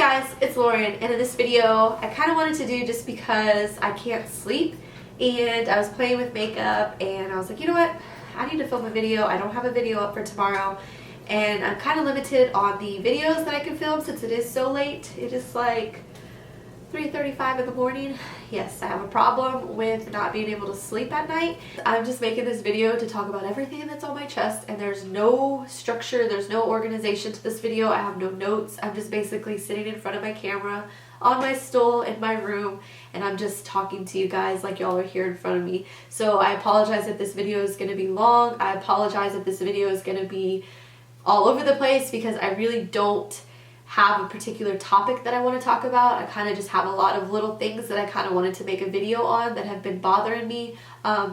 guys, it's Lauren, and in this video I kind of wanted to do just because I can't sleep and I was playing with makeup and I was like, you know what, I need to film a video. I don't have a video up for tomorrow and I'm kind of limited on the videos that I can film since it is so late. It is like 3:35 in the morning. Yes, I have a problem with not being able to sleep at night. I'm just making this video to talk about everything that's on my chest, and there's no structure, there's no organization to this video. I have no notes. I'm just basically sitting in front of my camera on my stool in my room, and I'm just talking to you guys like y'all are here in front of me. So I apologize if this video is going to be long. I apologize if this video is going to be all over the place because I really don't have a particular topic that I want to talk about. I kind of just have a lot of little things that I kind of wanted to make a video on that have been bothering me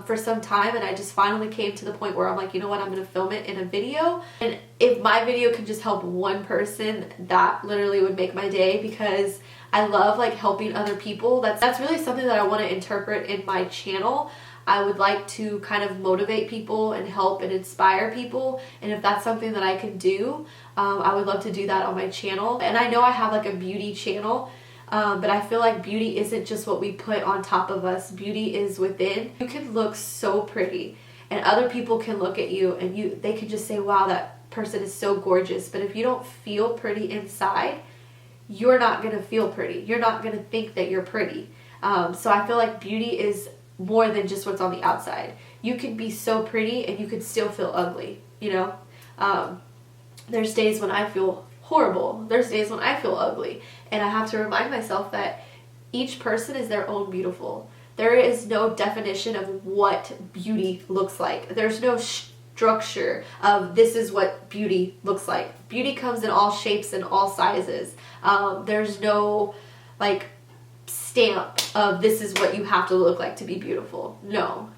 for some time, and I just finally came to the point where I'm like, you know what, I'm going to film it in a video. And if my video can just help one person, that literally would make my day, because I love like helping other people. That's really something that I want to interpret in my channel. I would like to kind of motivate people and help and inspire people, and if that's something that I can do, I would love to do that on my channel. And I know I have like a beauty channel, but I feel like beauty isn't just what we put on top of us. Beauty is within. You can look so pretty and other people can look at you and they can just say, wow, that person is so gorgeous, but if you don't feel pretty inside, you're not gonna feel pretty. You're not gonna think that you're pretty. So I feel like beauty is more than just what's on the outside. You can be so pretty and you can still feel ugly, you know? There's days when I feel horrible. There's days when I feel ugly. And I have to remind myself that each person is their own beautiful. There is no definition of what beauty looks like. There's no structure of this is what beauty looks like. Beauty comes in all shapes and all sizes. There's no like stamp of this is what you have to look like to be beautiful. No.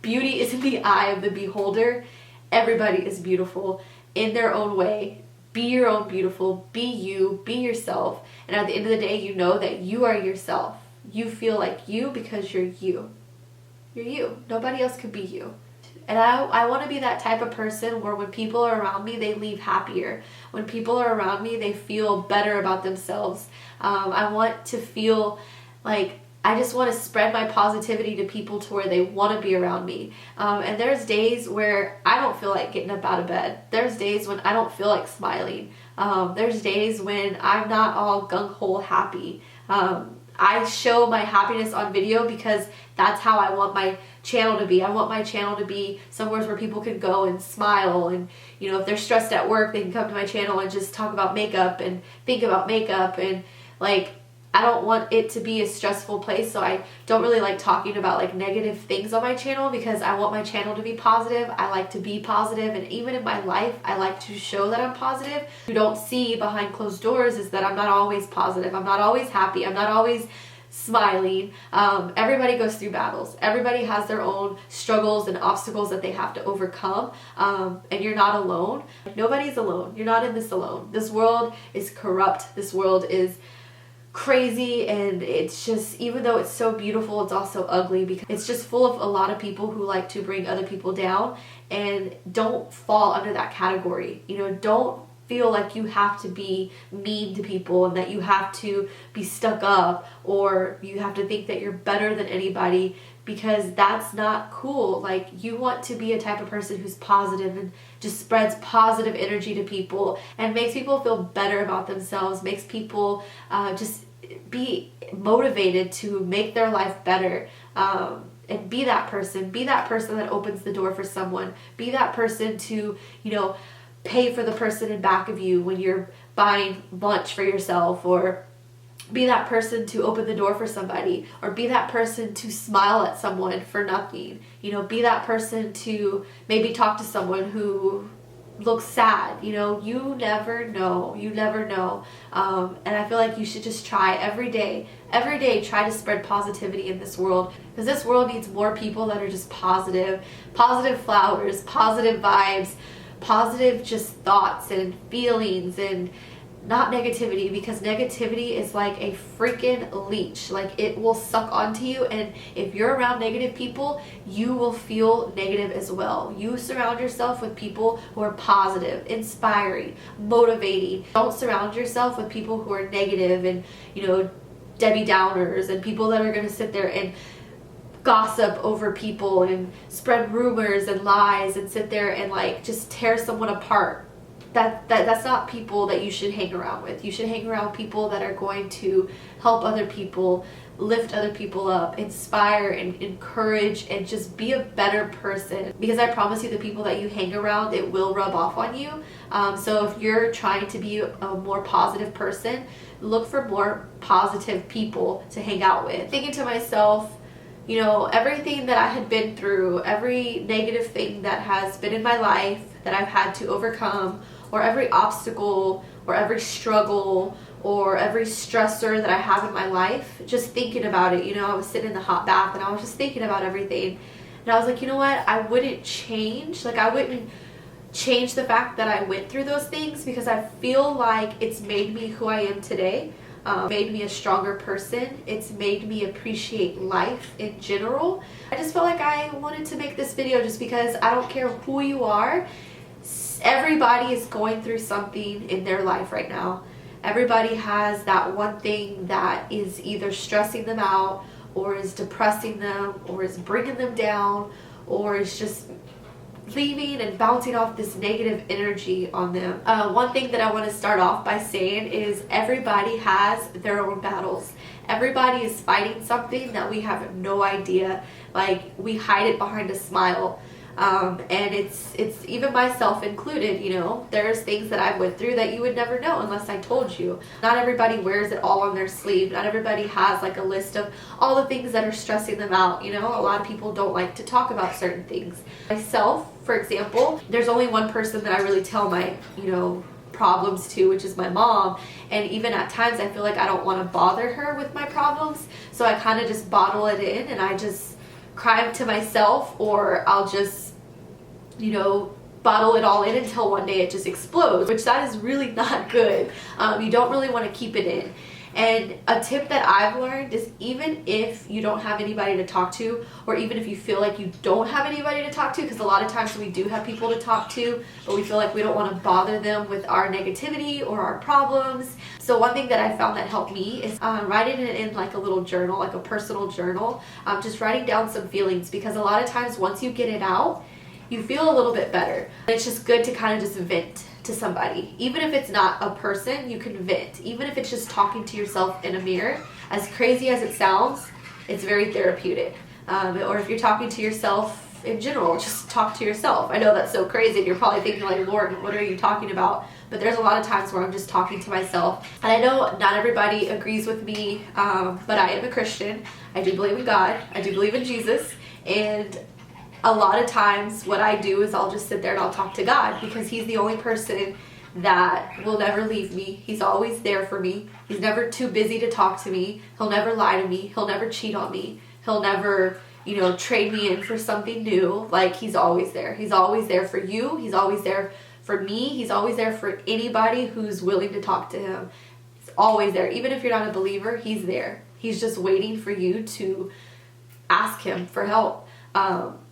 Beauty is in the eye of the beholder. Everybody is beautiful in their own way. Be your own beautiful. Be you. Be yourself. And at the end of the day, you know that you are yourself. You feel like you because you're you. You're you. Nobody else could be you. And I want to be that type of person where when people are around me, they leave happier. When people are around me, they feel better about themselves. I want to feel like I just want to spread my positivity to people to where they want to be around me. And there's days where I don't feel like getting up out of bed. There's days when I don't feel like smiling. There's days when I'm not all gung-ho happy. I show my happiness on video because that's how I want my channel to be. I want my channel to be somewhere where people can go and smile, and you know, if they're stressed at work, they can come to my channel and just talk about makeup and think about makeup. And like, I don't want it to be a stressful place, so I don't really like talking about like negative things on my channel because I want my channel to be positive. I like to be positive, and even in my life, I like to show that I'm positive. What you don't see behind closed doors is that I'm not always positive. I'm not always happy. I'm not always smiling. Everybody goes through battles. Everybody has their own struggles and obstacles that they have to overcome, and you're not alone. Nobody's alone. You're not in this alone. This world is corrupt. This world is crazy, and it's just, even though it's so beautiful, it's also ugly because it's just full of a lot of people who like to bring other people down. And don't fall under that category. You know, don't feel like you have to be mean to people and that you have to be stuck up or you have to think that you're better than anybody, because that's not cool. Like, you want to be a type of person who's positive and just spreads positive energy to people and makes people feel better about themselves, makes people just be motivated to make their life better. And be that person that opens the door for someone. Be that person to, you know, pay for the person in back of you when you're buying lunch for yourself, or be that person to open the door for somebody, or be that person to smile at someone for nothing. You know, be that person to maybe talk to someone who looks sad. You know, you never know. You never know. And I feel like you should just try every day, try to spread positivity in this world, because this world needs more people that are just positive flowers, positive vibes, positive just thoughts and feelings, and not negativity, because negativity is like a freaking leech. Like, it will suck onto you, and if you're around negative people, you will feel negative as well. You surround yourself with people who are positive, inspiring, motivating. Don't surround yourself with people who are negative and, you know, Debbie Downers, and people that are going to sit there and gossip over people and spread rumors and lies and sit there and like just tear someone apart. That's not people that you should hang around with. You should hang around people that are going to help other people, lift other people up, inspire and encourage, and just be a better person. Because I promise you, the people that you hang around, it will rub off on you. So if you're trying to be a more positive person, look for more positive people to hang out with. Thinking to myself, you know, everything that I had been through, every negative thing that has been in my life that I've had to overcome, or every obstacle, or every struggle, or every stressor that I have in my life, just thinking about it, you know, I was sitting in the hot bath and I was just thinking about everything. And I was like, you know what, I wouldn't change the fact that I went through those things, because I feel like it's made me who I am today. Made me a stronger person. It's made me appreciate life in general. I just felt like I wanted to make this video just because I don't care who you are. Everybody is going through something in their life right now. Everybody has that one thing that is either stressing them out, or is depressing them, or is bringing them down, or is just leaving and bouncing off this negative energy on them. One thing that I want to start off by saying is everybody has their own battles. Everybody is fighting something that we have no idea. Like, we hide it behind a smile. And it's even myself included, you know. There's things that I went through that you would never know unless I told you. Not everybody wears it all on their sleeve. Not everybody has like a list of all the things that are stressing them out, you know. A lot of people don't like to talk about certain things. Myself, for example, there's only one person that I really tell my, you know, problems to, which is my mom. And even at times I feel like I don't want to bother her with my problems, so I kind of just bottle it in and I just cry to myself, or I'll just, you know, bottle it all in until one day it just explodes, which that is really not good. You don't really want to keep it in. And a tip that I've learned is, even if you don't have anybody to talk to, or even if you feel like you don't have anybody to talk to, because a lot of times we do have people to talk to, but we feel like we don't want to bother them with our negativity or our problems. So one thing that I found that helped me is writing it in like a little journal, like a personal journal, just writing down some feelings, because a lot of times once you get it out, you feel a little bit better. It's just good to kind of just vent to somebody. Even if it's not a person, you can vent. Even if it's just talking to yourself in a mirror. As crazy as it sounds, it's very therapeutic. Or if you're talking to yourself in general, just talk to yourself. I know that's so crazy, and you're probably thinking like, Lauren, what are you talking about? But there's a lot of times where I'm just talking to myself. And I know not everybody agrees with me, but I am a Christian. I do believe in God. I do believe in Jesus. And a lot of times what I do is I'll just sit there and I'll talk to God, because He's the only person that will never leave me. He's always there for me. He's never too busy to talk to me. He'll never lie to me. He'll never cheat on me. He'll never, you know, trade me in for something new. Like, He's always there. He's always there for you. He's always there for me. He's always there for anybody who's willing to talk to Him. He's always there. Even if you're not a believer, He's there. He's just waiting for you to ask Him for help.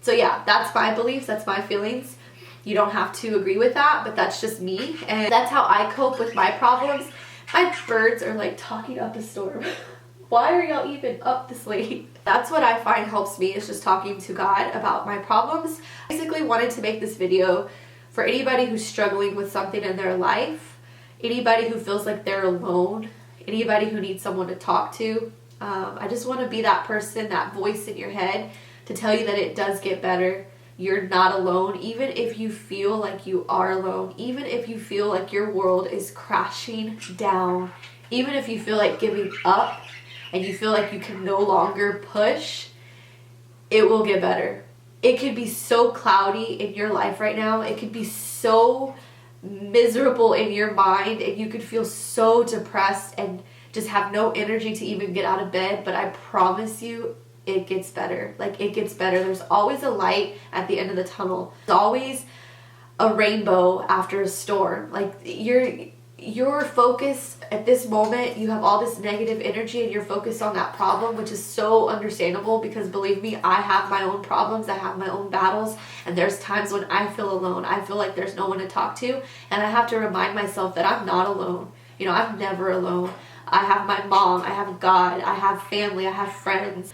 So yeah, that's my beliefs, that's my feelings. You don't have to agree with that, but that's just me, and that's how I cope with my problems. My birds are like talking up a storm. Why are y'all even up this late? That's what I find helps me, is just talking to God about my problems. I basically wanted to make this video for anybody who's struggling with something in their life, anybody who feels like they're alone, anybody who needs someone to talk to. I just want to be that person, that voice in your head, to tell you that it does get better. You're not alone. Even if you feel like you are alone, even if you feel like your world is crashing down, even if you feel like giving up and you feel like you can no longer push, it will get better. It could be so cloudy in your life right now. It could be so miserable in your mind, and you could feel so depressed and just have no energy to even get out of bed. But I promise you, it gets better. Like, it gets better. There's always a light at the end of the tunnel. There's always a rainbow after a storm. Like, you're focused at this moment, you have all this negative energy and you're focused on that problem, which is so understandable because believe me, I have my own problems, I have my own battles, and there's times when I feel alone. I feel like there's no one to talk to, and I have to remind myself that I'm not alone. You know, I'm never alone. I have my mom, I have God, I have family, I have friends.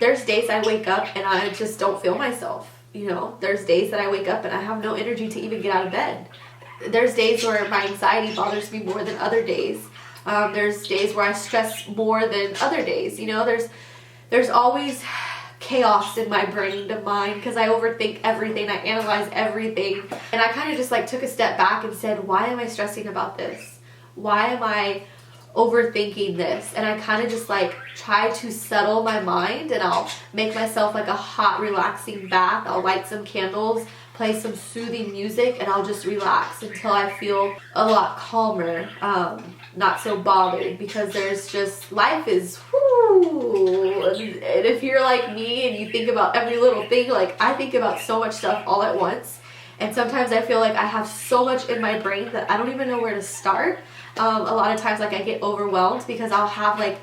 There's days I wake up and I just don't feel myself. You know, there's days that I wake up and I have no energy to even get out of bed. There's days where my anxiety bothers me more than other days. There's days where I stress more than other days. You know, there's always chaos in my brain to mind because I overthink everything. I analyze everything. And I kind of just like took a step back and said, why am I stressing about this? Why am I overthinking this? And I kind of just like try to settle my mind, and I'll make myself like a hot relaxing bath. I'll light some candles, play some soothing music, and I'll just relax until I feel a lot calmer, not so bothered, because there's just, life is whoo. And if you're like me and you think about every little thing, like I think about so much stuff all at once, and sometimes I feel like I have so much in my brain that I don't even know where to start. A lot of times like I get overwhelmed because I'll have like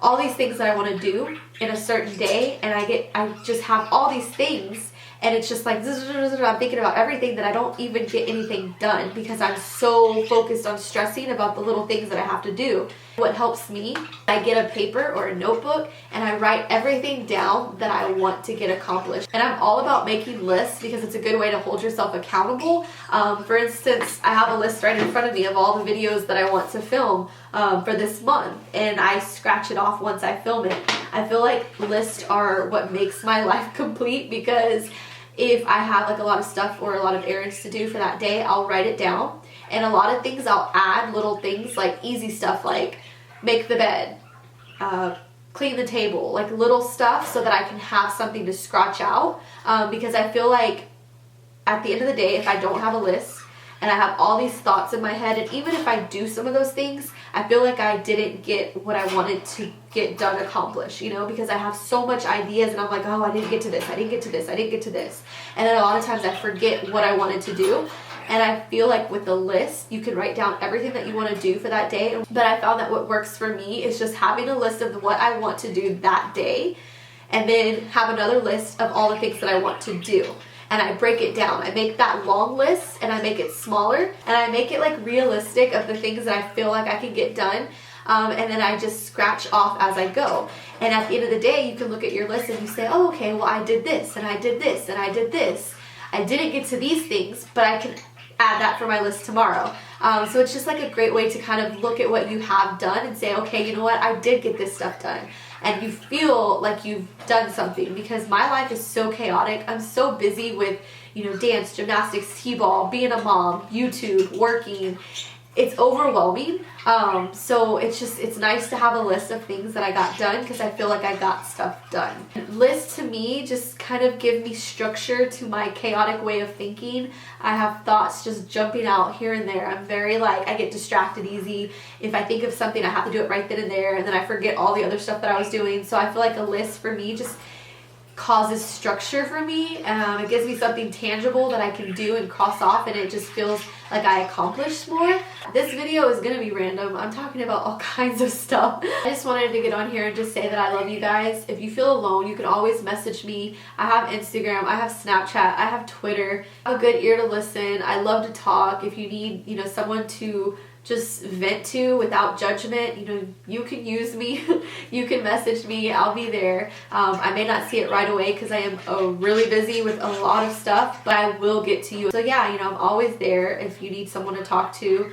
all these things that I want to do in a certain day, and I just have all these things, and it's just like I'm thinking about everything that I don't even get anything done because I'm so focused on stressing about the little things that I have to do. What helps me, I get a paper or a notebook and I write everything down that I want to get accomplished. And I'm all about making lists because it's a good way to hold yourself accountable. For instance, I have a list right in front of me of all the videos that I want to film for this month, and I scratch it off once I film it. I feel like lists are what makes my life complete, because if I have like a lot of stuff or a lot of errands to do for that day, I'll write it down. And a lot of things I'll add little things like easy stuff like make the bed, clean the table, like little stuff so that I can have something to scratch out, because I feel like at the end of the day, if I don't have a list and I have all these thoughts in my head, and even if I do some of those things, I feel like I didn't get what I wanted to get done, accomplished, you know, because I have so much ideas and I'm like, oh, I didn't get to this, I didn't get to this, I didn't get to this. And then a lot of times I forget what I wanted to do. And I feel like with the list, you can write down everything that you want to do for that day. But I found that what works for me is just having a list of what I want to do that day, and then have another list of all the things that I want to do. And I break it down. I make that long list and I make it smaller, and I make it like realistic of the things that I feel like I can get done. And then I just scratch off as I go. And at the end of the day, you can look at your list and you say, oh, okay, well, I did this and I did this and I did this. I didn't get to these things, but I can add that for my list tomorrow. So it's just like a great way to kind of look at what you have done and say, okay, you know what, I did get this stuff done. And you feel like you've done something, because my life is so chaotic. I'm so busy with, you know, dance, gymnastics, t-ball, being a mom, YouTube, working. It's overwhelming. So it's nice to have a list of things that I got done, because I feel like I got stuff done. Lists to me just kind of give me structure to my chaotic way of thinking. I have thoughts just jumping out here and there. I'm very like, I get distracted easy. If I think of something, I have to do it right then and there, and then I forget all the other stuff that I was doing. So I feel like a list for me just causes structure for me. It gives me something tangible that I can do and cross off, and it just feels like I accomplished more. This video is gonna be random. I'm talking about all kinds of stuff. I just wanted to get on here and just say that I love you guys. If you feel alone, you can always message me. I have Instagram, I have Snapchat, I have Twitter. I have a good ear to listen. I love to talk. If you need, you know, someone to just vent to without judgment, you know, you can use me. You can message me, I'll be there. I may not see it right away because I am really busy with a lot of stuff, but I will get to you. So yeah, you know, I'm always there if you need someone to talk to.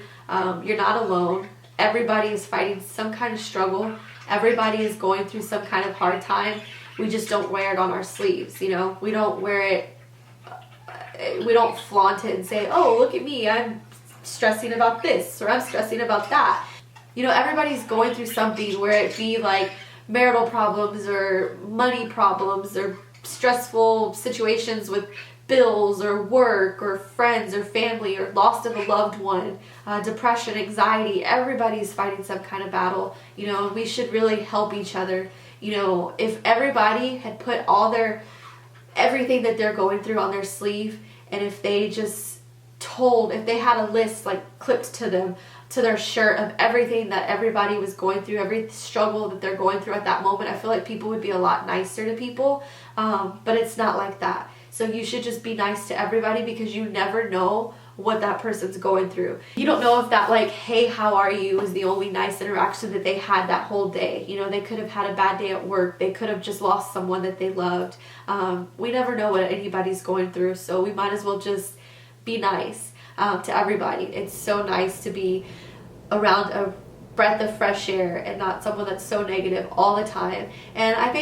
You're not alone. Everybody is fighting some kind of struggle. Everybody is going through some kind of hard time. We just don't wear it on our sleeves, you know. We don't wear it, we don't flaunt it and say, oh, look at me, I'm stressing about this, or I'm stressing about that. You know, everybody's going through something, where it be like marital problems or money problems or stressful situations with bills or work or friends or family or loss of a loved one, depression, anxiety. Everybody's fighting some kind of battle, you know, and we should really help each other. You know, if everybody had put all everything that they're going through on their sleeve, and if they just if they had a list like clipped to them to their shirt of everything that everybody was going through, every struggle that they're going through at that moment, I feel like people would be a lot nicer to people, but it's not like that. So you should just be nice to everybody, because you never know what that person's going through. You don't know if that like, hey, how are you, is the only nice interaction that they had that whole day. You know, they could have had a bad day at work. They could have just lost someone that they loved. We never know what anybody's going through, so we might as well just be nice to everybody. It's so nice to be around a breath of fresh air and not someone that's so negative all the time. And I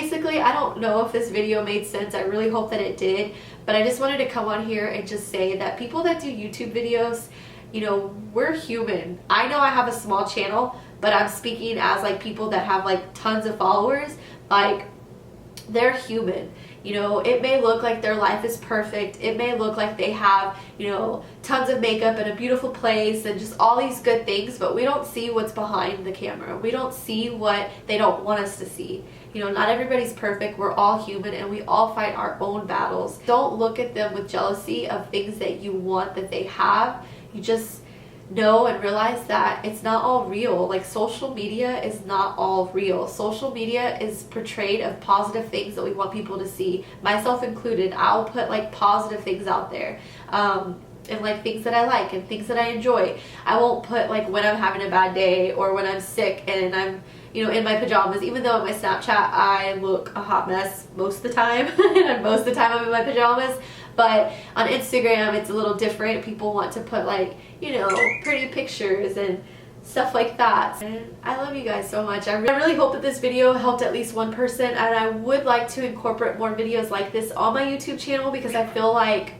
don't know if this video made sense. I really hope that it did, but I just wanted to come on here and just say that people that do YouTube videos, you know, we're human. I know I have a small channel, but I'm speaking as like people that have like tons of followers. Like, they're human. You know, it may look like their life is perfect. It may look like they have, you know, tons of makeup and a beautiful place and just all these good things, but we don't see what's behind the camera. We don't see what they don't want us to see. You know, not everybody's perfect. We're all human and we all fight our own battles. Don't look at them with jealousy of things that you want that they have. You just know and realize that it's not all real. Like, social media is not all real. Social media is portrayed of positive things that we want people to see, myself included. I'll put like positive things out there, and like things that I like and things that I enjoy. I won't put like when I'm having a bad day or when I'm sick and I'm, you know, in my pajamas, even though on my Snapchat I look a hot mess most of the time and most of the time I'm in my pajamas. But on Instagram it's a little different. People want to put like, you know, pretty pictures and stuff like that. And I love you guys so much. I really hope that this video helped at least one person, and I would like to incorporate more videos like this on my YouTube channel, because I feel like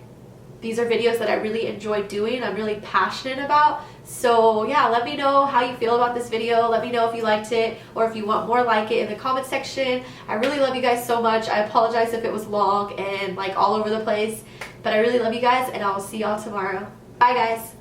these are videos that I really enjoy doing, I'm really passionate about. So yeah, let me know how you feel about this video. Let me know if you liked it or if you want more like it in the comment section. I really love you guys so much. I apologize if it was long and like all over the place, but I really love you guys, and I will see y'all tomorrow. Bye guys.